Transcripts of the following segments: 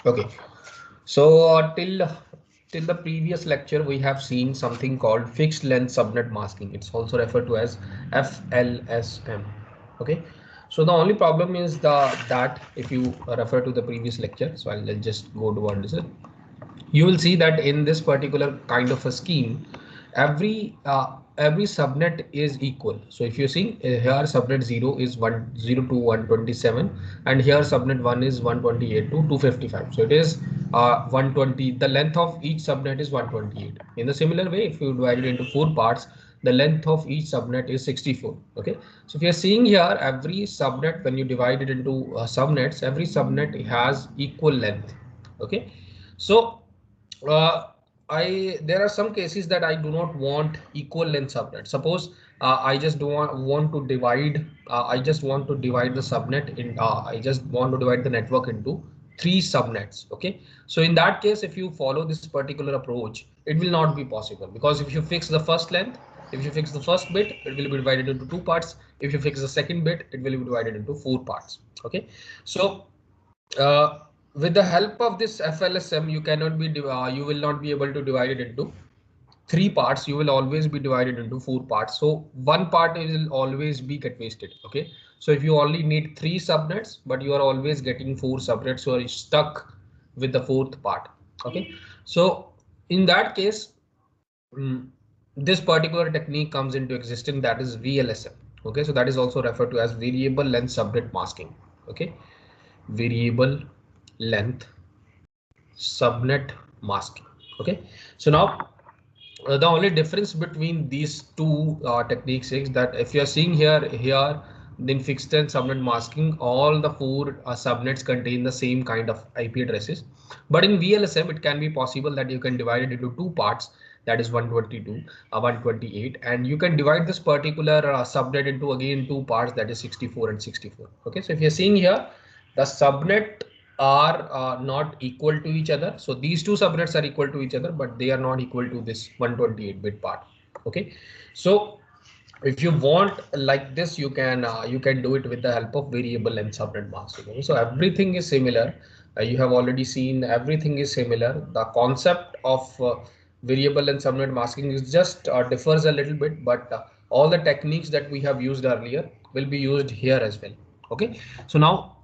Okay, so till the previous lecture we have seen something called fixed length subnet masking. It's also referred to as FLSM. Okay, so the only problem is that if you refer to the previous lecture, so I'll just go to what is it. You will see that in this particular kind of a scheme, every subnet is equal. So if you see here, subnet 0 is 10 to 127, and here subnet 1 is 128 to 255. So it is 120. The length of each subnet is 128. In the similar way, if you divide it into four parts, the length of each subnet is 64. Okay, so if you're seeing here, every subnet, when you divide it into subnets, every subnet has equal length. Okay, so uh, I there are some cases that I do not want equal length subnet. Suppose I just do want to divide. I just want to divide the subnet in. I just want to divide the network into three subnets. Okay. So in that case, if you follow this particular approach, it will not be possible, because if you fix the first length, if you fix the first bit, it will be divided into two parts. If you fix the second bit, it will be divided into four parts. Okay. So uh, with the help of this FLSM, you cannot be you will not be able to divide it into three parts. You will always be divided into four parts. So one part will always be get wasted. Okay. So if you only need three subnets, but you are always getting four subnets, so you are stuck with the fourth part. Okay. So in that case, mm, this particular technique comes into existence, that is VLSM. Okay. So that is also referred to as variable length subnet masking. Okay, variable length subnet masking. Okay, so now the only difference between these two techniques is that if you are seeing here in fixed length subnet masking, all the four subnets contain the same kind of IP addresses, but in VLSM it can be possible that you can divide it into two parts, that is 122 128, and you can divide this particular subnet into again two parts, that is 64 and 64. Okay, so if you're seeing here, the subnet are not equal to each other. So these two subnets are equal to each other, but they are not equal to this 128 bit part. Okay, so if you want like this, you can do it with the help of variable length subnet masking. Okay? So everything is similar. You have already seen everything is similar. The concept of variable length subnet masking is just differs a little bit, but all the techniques that we have used earlier will be used here as well. Okay, so now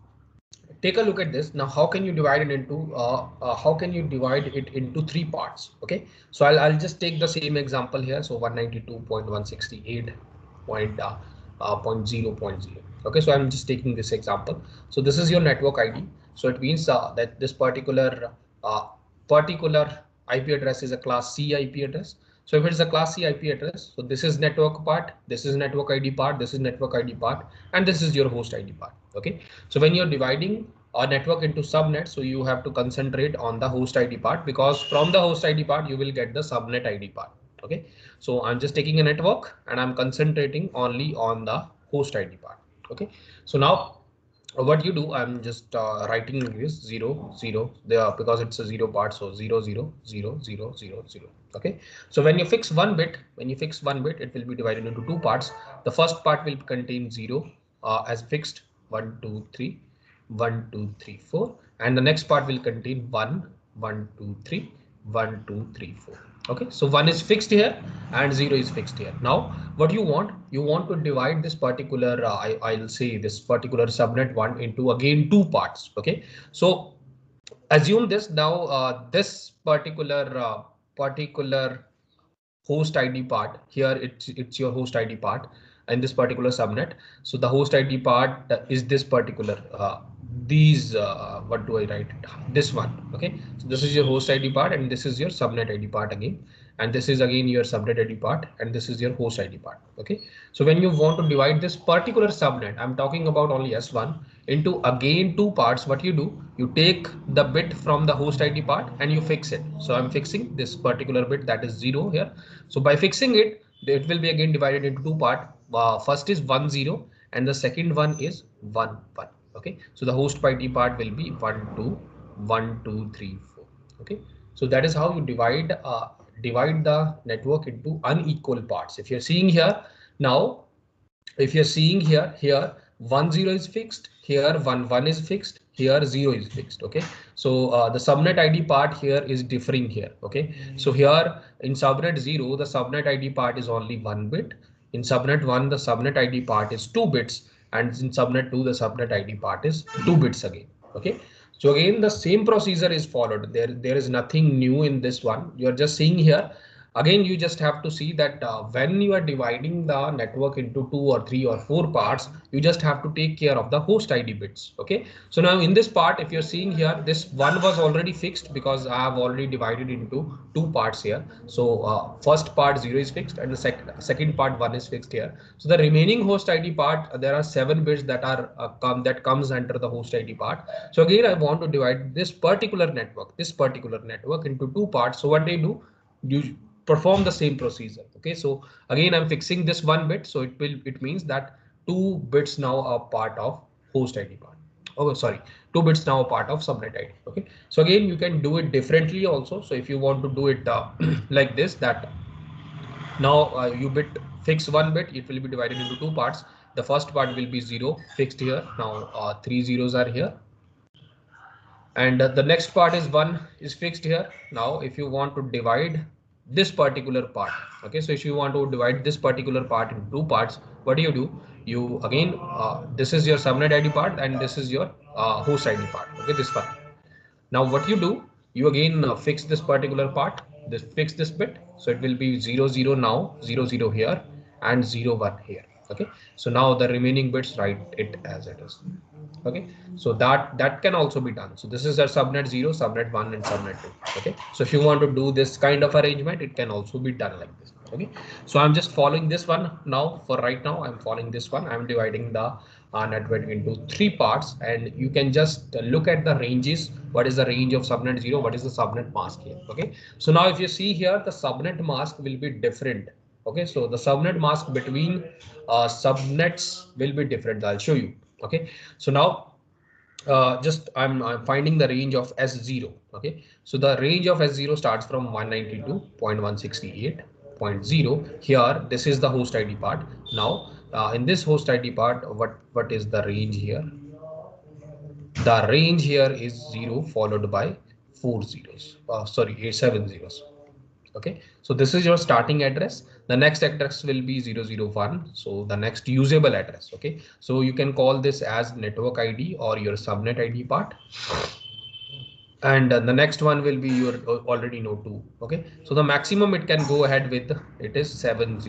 take a look at this. Now how can you divide it into three parts? Okay, so I'll just take the same example here. So 192.168.0.0. Okay, so I'm just taking this example. So this is your network ID. So it means that this particular IP address is a class C IP address. So if it's a class C IP address, so this is network part, this is network ID part, this is network ID part, and this is your host ID part. Okay, so when you're dividing a network into subnets, so you have to concentrate on the host ID part, because from the host ID part you will get the subnet ID part. Okay, so I'm just taking a network and I'm concentrating only on the host ID part. Okay, so now what you do, I'm just writing this 0 0 there, because it's a zero part, so 0 0 0 0 0 0. Okay, so when you fix one bit, it will be divided into two parts. The first part will contain 0 as fixed, 1 2 3 1 2 3 4, and the next part will contain 1 1 2 3 1 2 3 4. Okay, so 1 is fixed here and 0 is fixed here. Now what you want to divide this particular I'll say this particular subnet 1 into again two parts. Okay, so assume this now, this particular host ID part here, it's your host ID part in this particular subnet. So the host ID part is this particular these what do I write it? This one. Okay, so this is your host ID part and this is your subnet ID part again, and this is again your subnet ID part and this is your host ID part. Okay, so when you want to divide this particular subnet, I'm talking about only S1, into again two parts, what you do, you take the bit from the host ID part and you fix it. So I'm fixing this particular bit, that is 0 here. So by fixing it, it will be again divided into two part. First is 1 0 and the second one is 1 1. Okay, so the host ID part will be 1 2 1 2 3 4. Okay, so that is how you divide the network into unequal parts. If you're seeing here now, if you're seeing here 1 0 is fixed, here 1 1 is fixed, here 0 is fixed. Okay, so the subnet ID part here is differing here. Okay, so here in subnet 0 the subnet ID part is only 1 bit. In subnet 1 the subnet ID part is 2 bits, and in subnet 2 the subnet ID part is 2 bits again. Okay, so again the same procedure is followed. There is nothing new in this one. You are just seeing here. Again, you just have to see that when you are dividing the network into 2 or 3 or 4 parts, you just have to take care of the host ID bits. Okay, so now in this part, if you're seeing here, this one was already fixed because I have already divided into 2 parts here. So first part 0 is fixed and the second part 1 is fixed here. So the remaining host ID part, there are 7 bits that are that comes under the host ID part. So again, I want to divide this particular network into 2 parts. So what they do, you perform the same procedure. Okay, so again I'm fixing this 1 bit, so it means that 2 bits now are part of host ID part. Oh sorry, 2 bits now are part of subnet ID. Okay, so again you can do it differently also. So if you want to do it like this, that now you fix 1 bit, it will be divided into 2 parts. The first part will be 0 fixed here. Now 3 zeros are here, and the next part is 1 is fixed here. Now if you want to divide this particular part, okay, so if you want to divide this particular part into 2 parts, what do? You again this is your subnet ID part and this is your host ID part. Okay, this one. Now what you do, you again fix this particular part, fix this bit, so it will be 0 0 now, 0 0 here, and 0 1 here. Okay, so now the remaining bits, write it as it is. Okay, so that can also be done. So this is a subnet 0, subnet 1, and subnet 2. Okay, so if you want to do this kind of arrangement, it can also be done like this. Okay, so I'm just following this one now. For right now, I'm following this one. I'm dividing the network into 3 parts, and you can just look at the ranges. What is the range of subnet 0? What is the subnet mask here? Okay, so now if you see here, the subnet mask will be different. Okay, so the subnet mask between subnets will be different. I'll show you. Okay, so now just I'm finding the range of S0. Okay, so the range of S0 starts from 192.168.0. Here, this is the host ID part. Now in this host ID part, what is the range here? The range here is 0 followed by 4 zeros. Sorry, 7 zeros. Okay, so this is your starting address. The next address will be 001. So the next usable address. Okay, so you can call this as network ID or your subnet ID part. And the next one will be your already know 2. Okay, so the maximum it can go ahead with, it is 7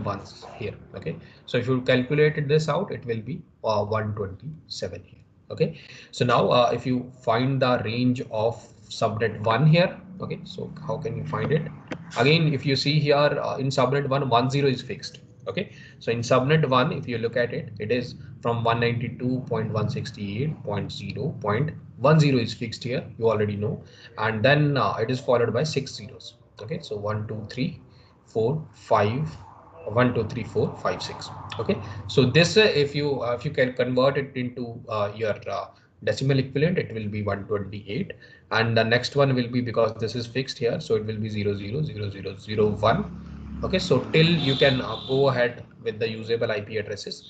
ones here. Okay, so if you calculated this out, it will be 127 here. Okay, so now if you find the range of subnet 1 here. Okay, so how can you find it? Again, if you see here in subnet 1, 10 is fixed. Okay, so in subnet 1, if you look at it, it is from 192.168.0.10 is fixed here, you already know, and then it is followed by 6 zeros. Okay, so 1 2 3 4 5 1 2 3 4 5 6. Okay, so this if you can convert it into your decimal equivalent, it will be 128, and the next one will be, because this is fixed here, so it will be 0 0 0 0 0 1. Okay, so till you can go ahead with the usable IP addresses,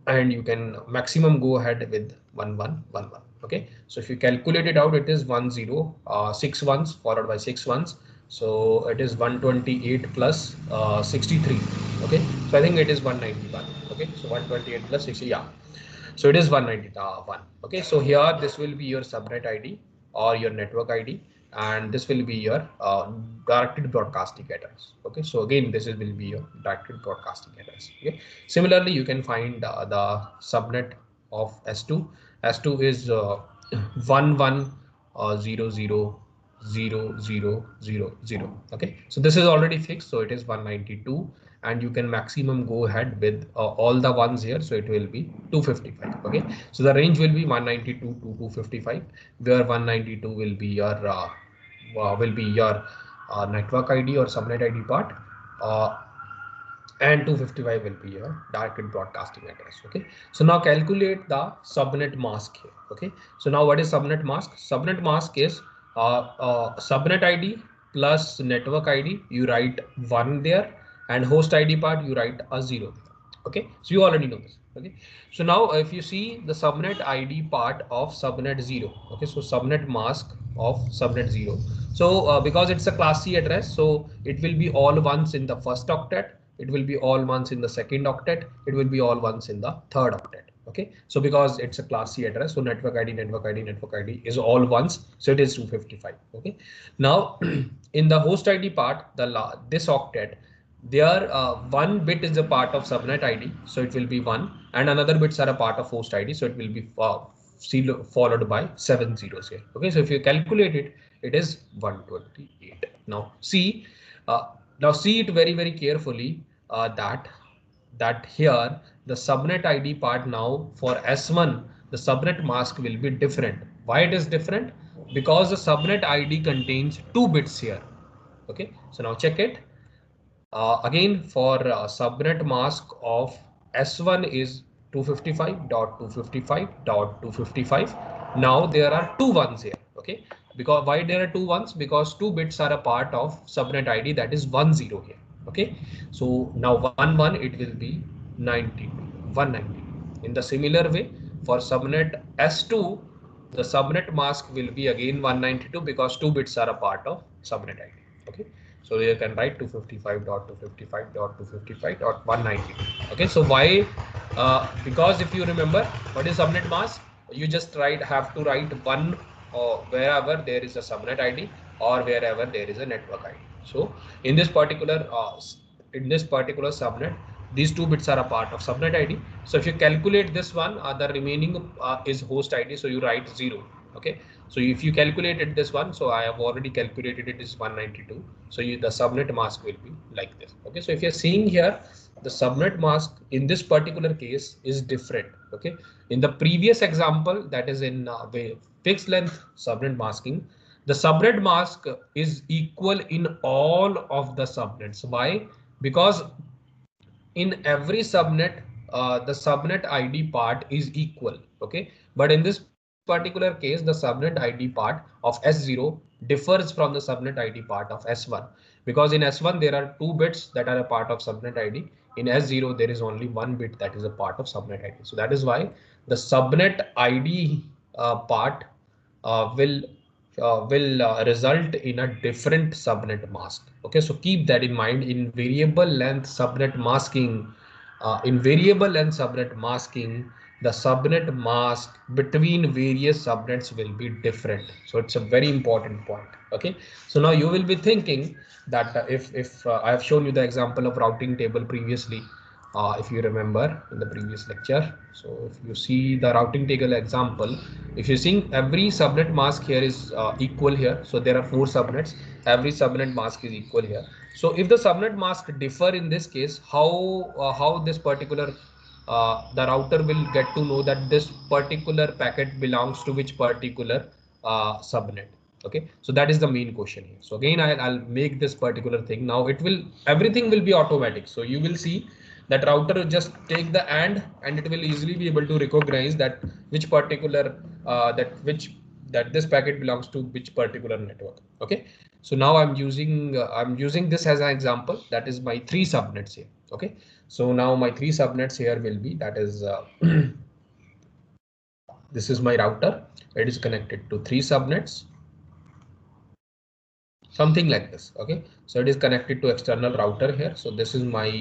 and you can maximum go ahead with 1111. Okay, so if you calculate it out, it is 6 ones followed by 6 ones, so it is 128 plus 63. Okay, so I think it is 191. Okay, so 128 plus 60, yeah, so it is 191. Okay, so here this will be your subnet ID or your network ID, and this will be your directed broadcasting address. Okay, so again this will be your directed broadcasting address. Okay, similarly you can find the subnet of S2. S2 is 11000000. Okay, so this is already fixed, so it is 192, and you can maximum go ahead with all the ones here, so it will be 255. Okay, so the range will be 192 to 255, where 192 will be your network ID or subnet ID part, and 255 will be your directed broadcasting address. Okay, so now calculate the subnet mask here. Okay, so now what is subnet mask? Subnet mask is subnet ID plus network ID, you write 1 there, and host ID part you write a 0. Okay, so you already know this. Okay, so now if you see the subnet ID part of subnet 0, okay, so subnet mask of subnet 0. So because it's a class C address, so it will be all ones in the first octet, it will be all ones in the second octet, it will be all ones in the third octet. Okay, so because it's a class C address, so network ID, network ID, network ID is all ones, so it is 255. Okay, now in the host ID part, this octet, there one bit is a part of subnet ID, so it will be 1, and another bits are a part of host ID, so it will be followed by 7 zeros here. Okay, so if you calculate it, it is 128. Now see, see it very carefully, that here the subnet ID part, now for S1 the subnet mask will be different. Why it is different? Because the subnet ID contains 2 bits here. Okay, so now check it. Again, for subnet mask of S1 is 255.255.255. Now there are two ones here. Okay, because why there are two ones? Because 2 bits are a part of subnet ID, that is 10 here. Okay, so now 11 it will be 92, 192. In the similar way, for subnet S2, the subnet mask will be again 192 because 2 bits are a part of subnet ID. Okay, so you can write 255.255.255.190. Okay, so why? Because if you remember what is subnet mask, you just have to write one wherever there is a subnet ID or wherever there is a network ID. So in this particular subnet, these 2 bits are a part of subnet ID. So if you calculate this one, the remaining is host ID, so you write 0. Okay, so if you calculated this one, so I have already calculated it is 192. So the subnet mask will be like this. Okay, so if you're seeing here, the subnet mask in this particular case is different. Okay, in the previous example, that is in the fixed length subnet masking, the subnet mask is equal in all of the subnets. Why? Because in every subnet, the subnet ID part is equal. Okay, but in this particular case, the subnet ID part of S0 differs from the subnet ID part of S1, because in S1 there are 2 bits that are a part of subnet ID. In S0 there is only 1 bit that is a part of subnet ID. So that is why the subnet ID part will result in a different subnet mask. Okay, so keep that in mind. In variable length subnet masking, the subnet mask between various subnets will be different. So it's a very important point. Okay, so now you will be thinking that if I have shown you the example of routing table previously, if you remember in the previous lecture. So if you see the routing table example, if you see every subnet mask here is equal here. So there are 4 subnets. Every subnet mask is equal here. So if the subnet mask differ in this case, how this particular the router will get to know that this particular packet belongs to which particular subnet? Okay, so that is the main question here. So again, I'll make this particular thing. Now everything will be automatic. So you will see that router will just take the and it will easily be able to recognize that which particular that this packet belongs to which particular network. Okay, so now I'm using this as an example. That is my 3 subnets here. Okay, so now my 3 subnets here will be, that is this is my router. It is connected to 3 subnets, something like this. Okay, so it is connected to external router here. So this is my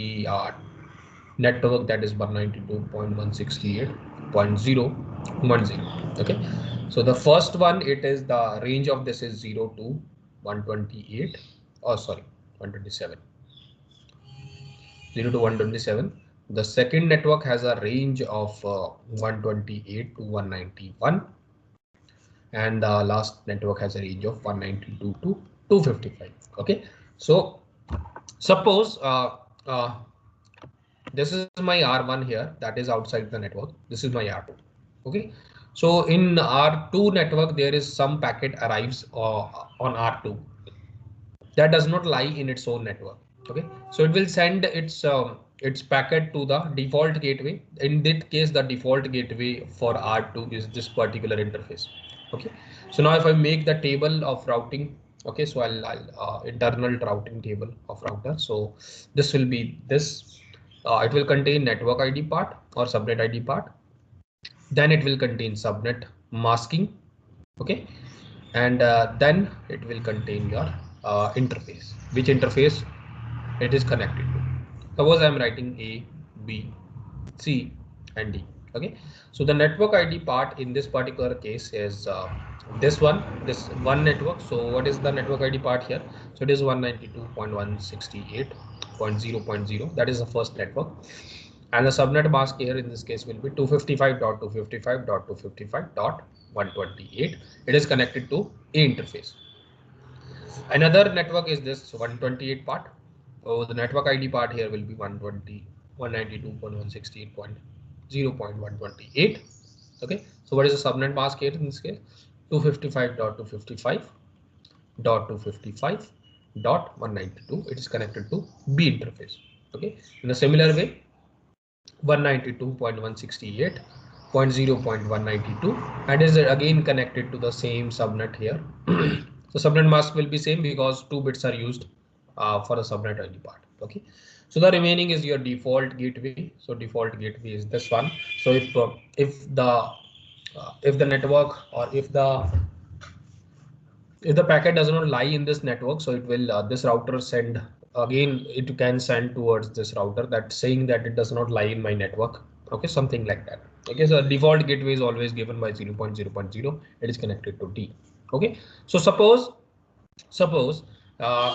network, that is 192.168.0.10. Okay, so the first one, it is the range of this is 0 to 128, oh sorry, 127, 0 to 127. The second network has a range of 128 to 191, and the last network has a range of 192 to 255. Okay, so suppose this is my R1 here, that is outside the network. This is my R2. Okay, so in R2 network there is some packet arrives on R2 that does not lie in its own network. Okay, so it will send its packet to the default gateway. In that case, the default gateway for R2 is this particular interface. Okay, so now if I make the table of routing, okay, so I'll internal routing table of router. So this will be this. It will contain network ID part, or subnet ID part. Then it will contain subnet masking. Okay, and then it will contain your interface, which interface it is connected to. Suppose I'm writing A, B, C, and D. Okay, so the network ID part in this particular case is this one network. So what is the network ID part here? So it is 192.168.0.0. That is the first network, and the subnet mask here in this case will be 255.255.255.128. It is connected to A interface. Another network is this 128 part. So the network ID part here will be 192.168.0.128. Okay, so what is the subnet mask here in this case? 255.255.255.192. It is connected to B interface. Okay, in a similar way, 192.168.0.192, and is again connected to the same subnet here. So subnet mask will be same because 2 bits are used for the subnet ID part. Okay, so the remaining is your default gateway. So default gateway is this one. So if the network, or if the packet does not lie in this network, so it will this router send again, it can send towards this router that saying that it does not lie in my network. Okay, something like that. Okay, so default gateway is always given by 0.0.0. It is connected to D. Okay, so suppose uh,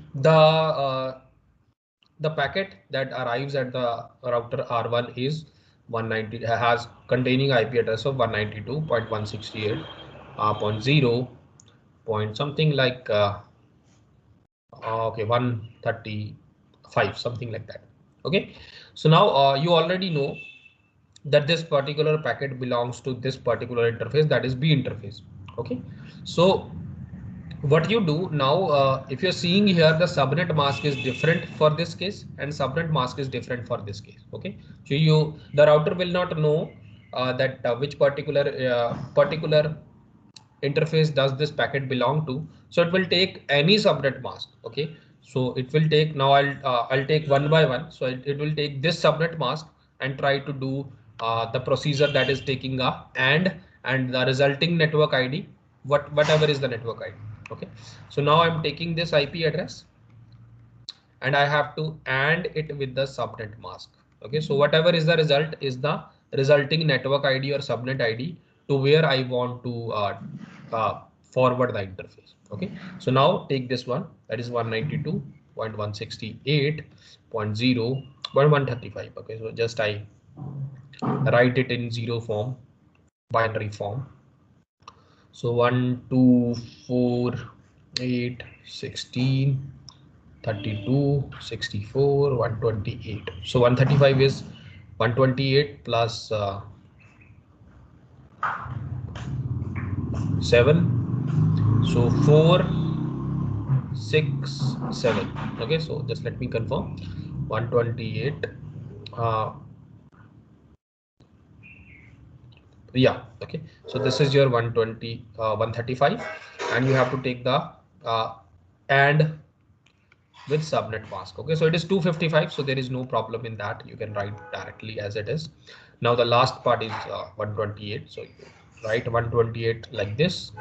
the packet that arrives at the router R1 is 190, has containing IP address of 192.168.0 point something like okay, 135, something like that. Okay, so now you already know that this particular packet belongs to this particular interface, that is B interface. Okay, so what you do now, if you're seeing here, the subnet mask is different for this case and subnet mask is different for this case. Okay, so the router will not know that which particular interface does this packet belong to. So it will take any subnet mask. Okay, so it will take, now I'll take one by one. So it will take this subnet mask and try to do the procedure that is taking a and the resulting network ID, whatever is the network ID. Okay, so now I'm taking this IP address and I have to AND it with the subnet mask. Okay, so whatever is the result is the resulting network ID or subnet ID to where I want to forward the interface. Okay, so now take this one, that is 192.168.0.135. Okay, so just I write it in 0 form, binary form. So 1, 2, 4, 8, 16, 32, 64, 128. So 135 is 128 plus 7. So 4, 6, 7. Okay, so just let me confirm. 128. Yeah, okay, so this is your 135, and you have to take the and with subnet mask. Okay, so it is 255, so there is no problem in that. You can write directly as it is. Now the last part is 128, so you write 128 like this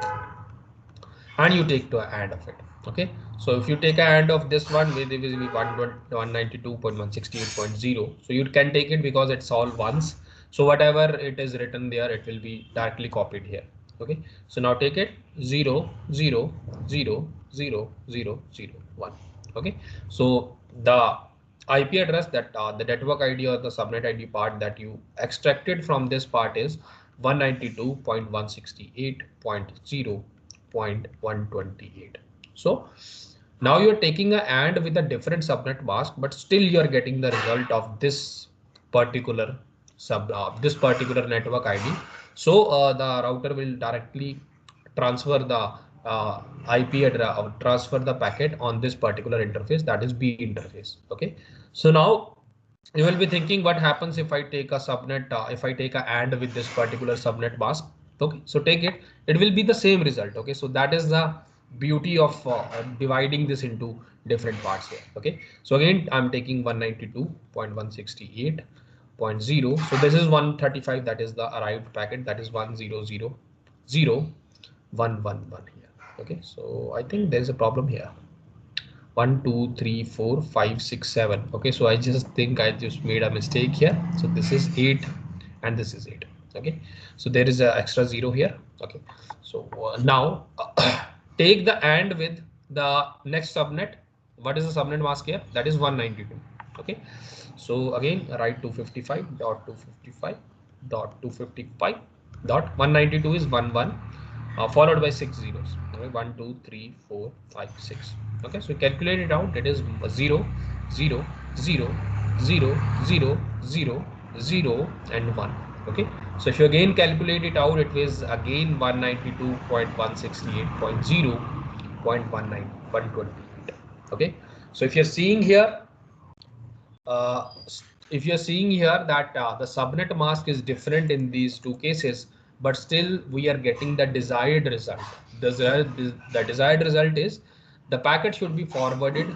and you take the AND of it. Okay, so if you take a AND of this one with 192.168.0, so you can take it because it's all ones. So whatever it is written there, it will be directly copied here. Okay, so now take it 0, 0, 0, 0, 0, 0, 1. Okay, so the IP address that the network ID or the subnet ID part that you extracted from this part is 192.168.0.128. So now you're taking a AND with a different subnet mask, but still you're getting the result of this particular this particular network ID. So the router will directly transfer the IP address or transfer the packet on this particular interface, that is B interface. Okay, so now you will be thinking, what happens if I take a subnet, if I take a AND with this particular subnet mask? Okay, so take it, it will be the same result. Okay, so that is the beauty of dividing this into different parts here. Okay, so again I'm taking 192.168 0.0. So this is 135, that is the arrived packet, that is 1000111 here. Okay, so I think there's a problem here. 1 2 3 4 5 6 7. Okay, so I just think I just made a mistake here. So this is 8 and this is 8. Okay, so there is an extra 0 here. Okay, so now take the AND with the next subnet. What is the subnet mask here? That is 192. Okay, so again write 255.255.255.192 is 11, followed by 6 zeros. Okay, 1 2 3 4 5 6. Okay, so calculate it out. It is 0 0 0 0 0 0 0 and 1. Okay, so if you again calculate it out, it is again 192.168.0.19 okay, so if you're seeing here, uh, that the subnet mask is different in these two cases, but still we are getting the desired result. The desired result is the packet should be forwarded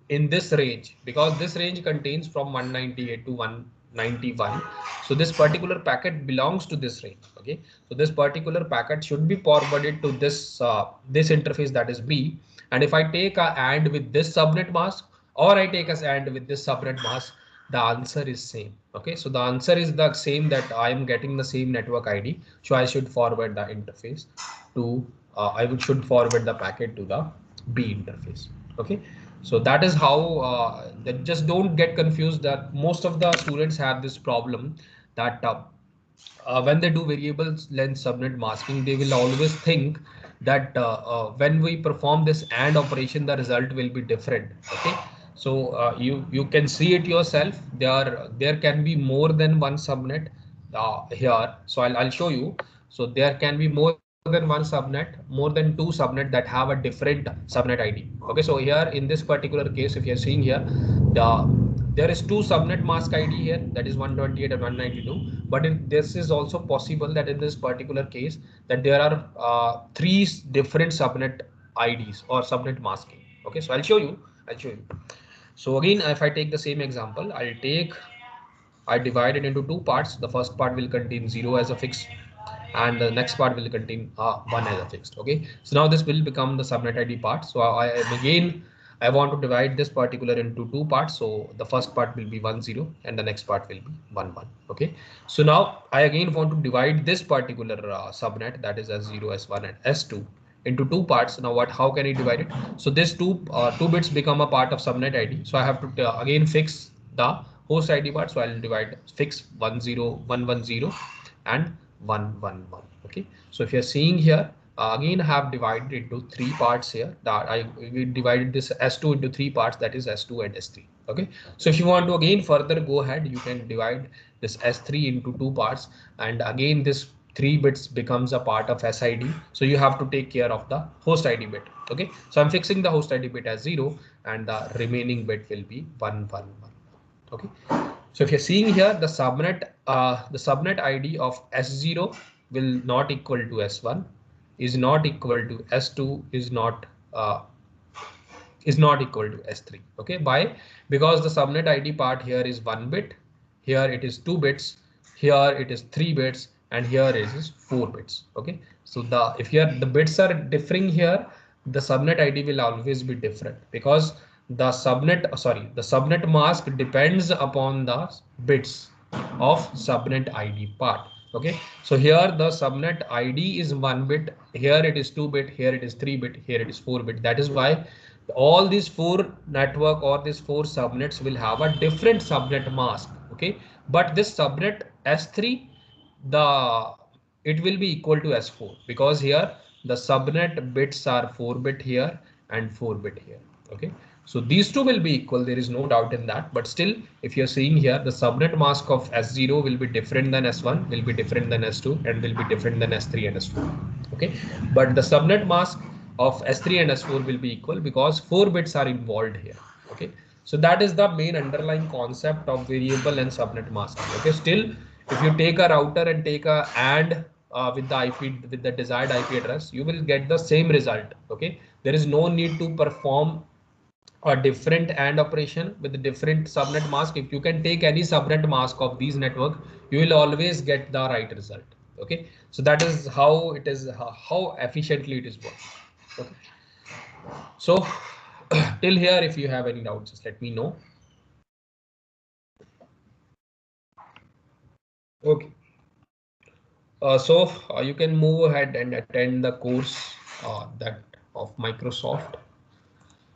in this range, because this range contains from 198 to 191. So this particular packet belongs to this range. Okay, so this particular packet should be forwarded to this interface, that is B. And if I take a AND with this subnet mask, or I take as AND with this subnet mask, the answer is same. Okay, so the answer is the same, that I am getting the same network ID. So I should forward the interface to should forward the packet to the B interface. Okay, so that is how that, just don't get confused, that most of the students have this problem, that when they do variable length subnet masking, they will always think that when we perform this AND operation, the result will be different. Okay, so you can see it yourself. There can be more than one subnet here. So I'll show you. So there can be more than one subnet, more than two subnet that have a different subnet ID. Okay, so here in this particular case, if you're seeing here, there is two subnet mask ID here, that is 128 and 192. But this is also possible that in this particular case, that there are three different subnet IDs or subnet masking. Okay, so I'll show you. So again, if I take the same example, I divide it into two parts. The first part will contain 0 as a fixed, and the next part will contain 1 as a fixed. Okay, so now this will become the subnet ID part. So I want to divide this particular into two parts. So the first part will be 1 0 and the next part will be 1 1. Okay, so now I again want to divide this particular subnet, that is S0, S1 and S2, into two parts. Now how can I divide it? So this two bits become a part of subnet ID. So I have to again fix the host ID part. So I'll divide fix 1 0 1 1 0 and 1 1 1. Okay, so if you're seeing here, again have divided into three parts here, that we divided this S2 into three parts, that is S2 and S3. Okay, so if you want to again further go ahead, you can divide this S3 into two parts, and again this 3 bits becomes a part of SID. So you have to take care of the host ID bit. Okay, so I'm fixing the host ID bit as 0 and the remaining bit will be 1 1 1. Okay, so if you're seeing here, the subnet ID of S0 will not equal to S1, is not equal to S2, is not equal to S3. Okay, because the subnet ID part here is 1 bit, here it is 2 bits, here it is 3 bits, and here it is 4 bits. Okay, so if here the bits are differing here, the subnet ID will always be different, because the subnet mask depends upon the bits of subnet ID part. Okay, so here the subnet ID is 1 bit, here it is 2 bit, here it is 3 bit, here it is 4 bit. That is why all these four network or these four subnets will have a different subnet mask. Okay, but this subnet S3, it will be equal to S4, because here the subnet bits are 4 bit here and 4 bit here. Okay, so these two will be equal, there is no doubt in that. But still, if you're seeing here, the subnet mask of S0 will be different than S1, will be different than S2, and will be different than S3 and S4. Okay, but the subnet mask of S3 and S4 will be equal, because 4 bits are involved here. Okay, so that is the main underlying concept of variable and subnet masking. Okay, still, if you take a router and take a AND with the desired IP address, you will get the same result. Okay, there is no need to perform a different AND operation with a different subnet mask. If you can take any subnet mask of these network, you will always get the right result. Okay, so that is how it is, how efficiently it is working. Okay, so till here, if you have any doubts, just let me know. Okay, so you can move ahead and attend the course that of Microsoft.